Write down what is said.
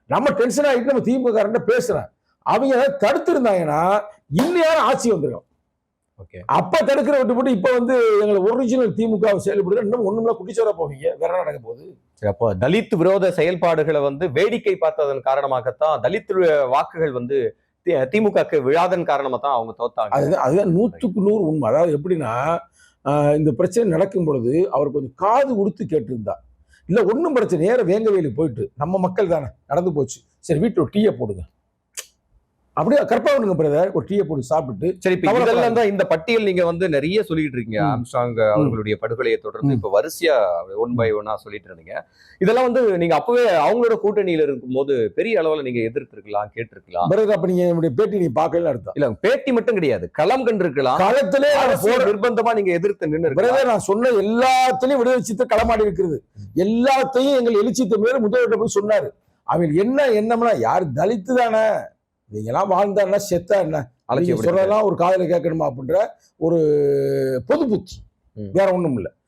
நம்ம டென்ஷன் ஆகிட்டு நம்ம திமுக காரன் பேசுறேன். அவங்க தடுத்து இருந்தாங்கன்னா இன்னும் ஆட்சி வந்துடும். அப்ப தடுக்கிற விட்டு போட்டு இப்ப வந்து எங்களை ஒரிஜினல் திமுக செயல்படுது. இன்னும் ஒண்ணுமே குட்டிச்சோரா போவீங்க, வேற நடக்க போகுது. அப்போ தலித் விரோத செயல்பாடுகளை வந்து வேடிக்கை பார்த்ததன் காரணமாகத்தான் தலித் வாக்குகள் வந்து திமுகக்கு விழாதன் காரணமா தான் அவங்க தோத்தாங்க. அதுதான் 100% உண்மை. அதாவது எப்படின்னா, இந்த பிரச்சனை நடக்கும் பொழுது அவர் கொஞ்சம் காது கொடுத்து கேட்டிருந்தா, இல்ல ஒன்றும் பிரச்சனை நேரம் வேங்கவேலி போயிட்டு நம்ம மக்கள் தானே நடந்து போச்சு, சரி வீட்டில் ஒரு டீயை போடுங்க, அப்படியே கற்பவனுங்க பிரதர் ஒரு டீயை போட்டு சாப்பிட்டு. சரி, இதெல்லாம் தான் இந்த பட்டியல் நீங்க வந்து நிறைய சொல்லிட்டு இருக்கீங்க. ஆம்ஸ்ட்ராங் அவர்களுடைய படுகொலையை தொடர்ந்து இப்ப வரிசையா 1 by 1 சொல்லிட்டு இருந்தீங்க. இதெல்லாம் வந்து நீங்க அப்பவே அவங்களோட கூட்டணியில இருக்கும் போது பெரிய அளவுல நீங்க எதிர்த்திருக்கலாம், கேட்டிருக்கலாம். பிரதர் அப்ப நீங்க என்னுடைய பேட்டி நீ பார்க்கல அர்த்தம் இல்ல, பேட்டி மட்டும் கிடையாது, களம் கண்டிருக்கலாம். களத்திலே நிர்பந்தமா நீங்க எதிர்த்து நின்று. பிரதர் நான் சொன்ன எல்லாத்திலையும் விடுதலை சித்த களமாடி இருக்கிறது. எல்லாத்தையும் எங்கள் எழுச்சி தமிழர் முதல்வர்கிட்ட போய் சொன்னாரு. அவங்க என்ன எண்ணம்னா, யார் தலித்து தானே, நீங்கெல்லாம் வாழ்ந்தா என்ன செத்தா என்ன, சொல்றதெல்லாம் ஒரு காதல கேட்கணுமா அப்படின்ற ஒரு பொது புத்தி, வேற ஒண்ணும் இல்லை.